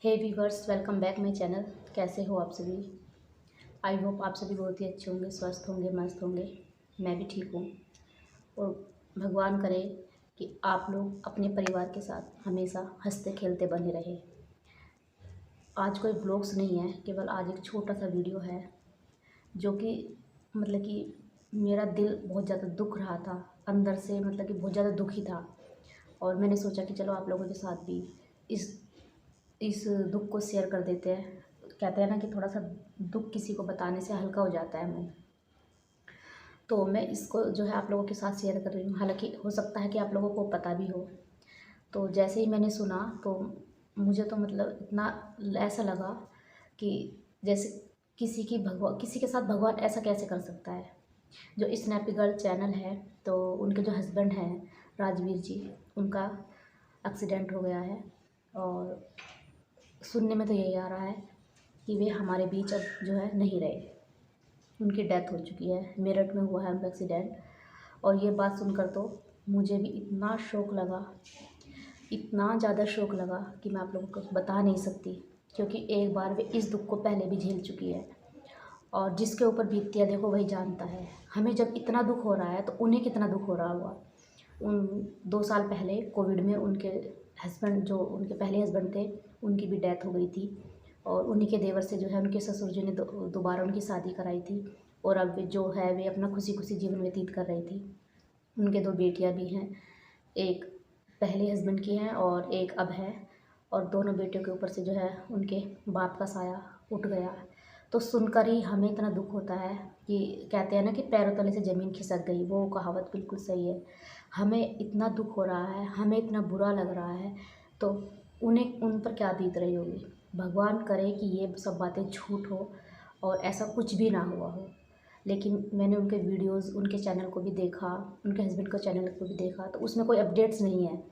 Hey viewers, welcome back my channel. कैसे हो आप सभी? आई होप आप सभी बहुत ही अच्छे होंगे, स्वस्थ होंगे, मस्त होंगे। मैं भी ठीक हूँ। और भगवान करे कि आप लोग अपने परिवार के साथ हमेशा हंसते खेलते बने रहे। आज कोई ब्लॉग्स नहीं है, केवल आज एक छोटा सा वीडियो है जो कि मतलब कि मेरा दिल बहुत ज़्यादा दुख रहा था अंदर से, मतलब कि बहुत ज़्यादा दुखी था। और मैंने सोचा कि चलो आप लोगों के साथ भी इस इस दुख को शेयर कर देते हैं। कहते हैं ना कि थोड़ा सा दुख किसी को बताने से हल्का हो जाता है मन। तो मैं इसको जो है आप लोगों के साथ शेयर कर रही हूँ। हालांकि हो सकता है कि आप लोगों को पता भी हो। तो जैसे ही मैंने सुना तो मुझे तो मतलब इतना ऐसा लगा कि जैसे किसी के साथ भगवान ऐसा कैसे कर सकता है। जो स्नैपी गर्ल चैनल है, तो उनके जो हस्बैंड हैं राजवीर जी, उनका एक्सीडेंट हो गया है। और सुनने में तो यही आ रहा है कि वे हमारे बीच अब जो है नहीं रहे। उनकी डेथ हो चुकी है, मेरठ में हुआ है उनका एक्सीडेंट। और ये बात सुनकर तो मुझे भी इतना शौक लगा, इतना ज़्यादा शौक लगा कि मैं आप लोगों को बता नहीं सकती। क्योंकि एक बार वे इस दुख को पहले भी झेल चुकी है, और जिसके ऊपर बीतती है देखो वही जानता है। हमें जब इतना दुख हो रहा है तो उन्हें कितना दुख हो रहा होगा। उन 2 साल पहले कोविड में उनके हस्बैंड, जो उनके पहले हस्बैंड थे, उनकी भी डेथ हो गई थी। और उन्हीं के देवर से जो है उनके ससुर जी ने दोबारा उनकी शादी कराई थी। और अब वे जो है वे अपना खुशी खुशी जीवन व्यतीत कर रही थी। उनके 2 बेटियां भी हैं, एक पहले हस्बैंड की हैं और एक अब है। और दोनों बेटियों के ऊपर से जो है उनके बाप का साया उठ गया। तो सुनकर ही हमें इतना दुख होता है कि कहते हैं ना कि पैरों तले से ज़मीन खिसक गई, वो कहावत बिल्कुल सही है। हमें इतना दुख हो रहा है, हमें इतना बुरा लग रहा है, तो उन्हें उन पर क्या बीत रही होगी। भगवान करे कि ये सब बातें झूठ हो और ऐसा कुछ भी ना हुआ हो। लेकिन मैंने उनके वीडियोस, उनके चैनल को भी देखा, उनके हस्बैंड का चैनल को भी देखा, तो उसमें कोई अपडेट्स नहीं है।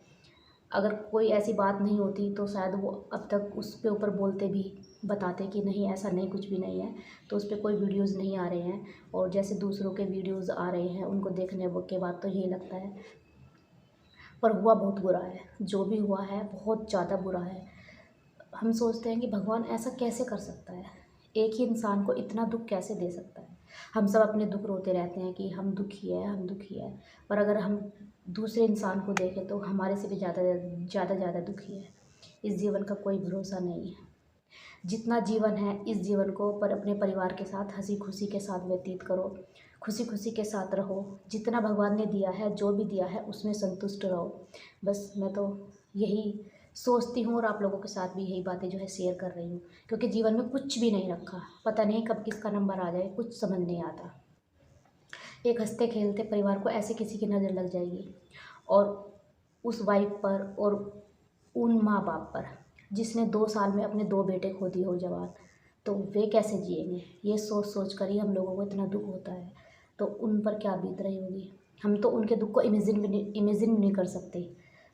अगर कोई ऐसी बात नहीं होती तो शायद वो अब तक उसके ऊपर बोलते भी, बताते कि नहीं ऐसा नहीं, कुछ भी नहीं है। तो उस पर कोई वीडियोस नहीं आ रहे हैं। और जैसे दूसरों के वीडियोस आ रहे हैं, उनको देखने के बाद तो यही लगता है। पर हुआ बहुत बुरा है, जो भी हुआ है बहुत ज़्यादा बुरा है। हम सोचते हैं कि भगवान ऐसा कैसे कर सकता है, एक ही इंसान को इतना दुख कैसे दे सकता है। हम सब अपने दुख रोते रहते हैं कि हम दुखी है, हम दुखी है। पर अगर हम दूसरे इंसान को देखें तो हमारे से भी ज़्यादा ज़्यादा ज़्यादा दुखी है। इस जीवन का कोई भरोसा नहीं है। जितना जीवन है इस जीवन को पर अपने परिवार के साथ हंसी खुशी के साथ व्यतीत करो, खुशी खुशी के साथ रहो। जितना भगवान ने दिया है, जो भी दिया है, उसमें संतुष्ट रहो। बस मैं तो यही सोचती हूँ और आप लोगों के साथ भी यही बातें जो है शेयर कर रही हूँ। क्योंकि जीवन में कुछ भी नहीं रखा, पता नहीं कब किसका नंबर आ जाए, कुछ समझ नहीं आता। एक हंसते खेलते परिवार को ऐसे किसी की नज़र लग जाएगी, और उस वाइफ पर और उन माँ बाप पर जिसने 2 साल में अपने 2 बेटे खो दिए हो जवान, तो वे कैसे जिएंगे। ये सोच सोच कर ही हम लोगों को इतना दुख होता है। तो उन पर क्या बीत रही होगी। हम तो उनके दुख को इमेजिन भी नहीं कर सकते,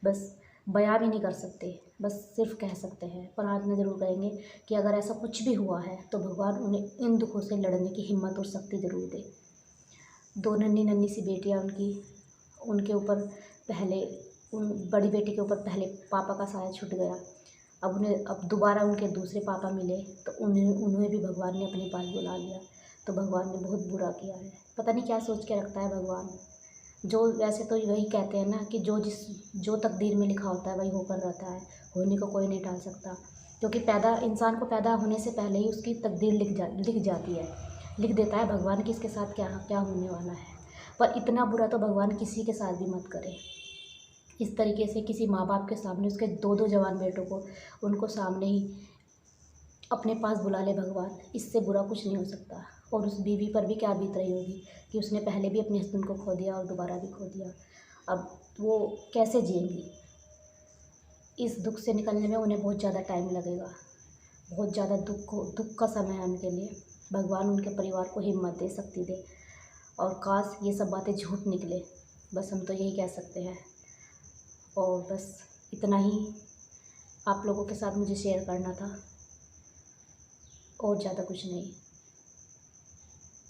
बस बयां भी नहीं कर सकते, बस सिर्फ कह सकते हैं। पर आज में ज़रूर कहेंगे कि अगर ऐसा कुछ भी हुआ है तो भगवान उन्हें इन दुखों से लड़ने की हिम्मत और शक्ति ज़रूर दे। 2 नन्ही नन्ही सी बेटियाँ उनकी, उनके ऊपर पहले, उन बड़ी बेटी के ऊपर पहले पापा का साया छूट गया। अब दोबारा उनके दूसरे पापा मिले तो उन्हें भी भगवान ने अपने पास बुला लिया। तो भगवान ने बहुत बुरा किया है, पता नहीं क्या सोच के रखता है भगवान। जो वैसे तो वही कहते हैं ना कि जो तकदीर में लिखा होता है वही होकर रहता है, होने को कोई नहीं टाल सकता। क्योंकि इंसान को पैदा होने से पहले ही उसकी तकदीर लिख जाती है, लिख देता है भगवान कि इसके साथ क्या क्या होने वाला है। पर इतना बुरा तो भगवान किसी के साथ भी मत करे। इस तरीके से किसी माँ बाप के सामने उसके 2 2 जवान बेटों को, उनको सामने ही अपने पास बुला ले भगवान, इससे बुरा कुछ नहीं हो सकता। और उस बीवी पर भी क्या बीत रही होगी कि उसने पहले भी अपने हस्बैंड को खो दिया और दोबारा भी खो दिया। अब वो कैसे जिएंगी। इस दुख से निकलने में उन्हें बहुत ज़्यादा टाइम लगेगा, बहुत ज़्यादा दुख का समय है उनके लिए। भगवान उनके परिवार को हिम्मत दे, शक्ति दे, और काश ये सब बातें झूठ निकले। बस हम तो यही कह सकते हैं। और बस इतना ही आप लोगों के साथ मुझे शेयर करना था, और ज़्यादा कुछ नहीं।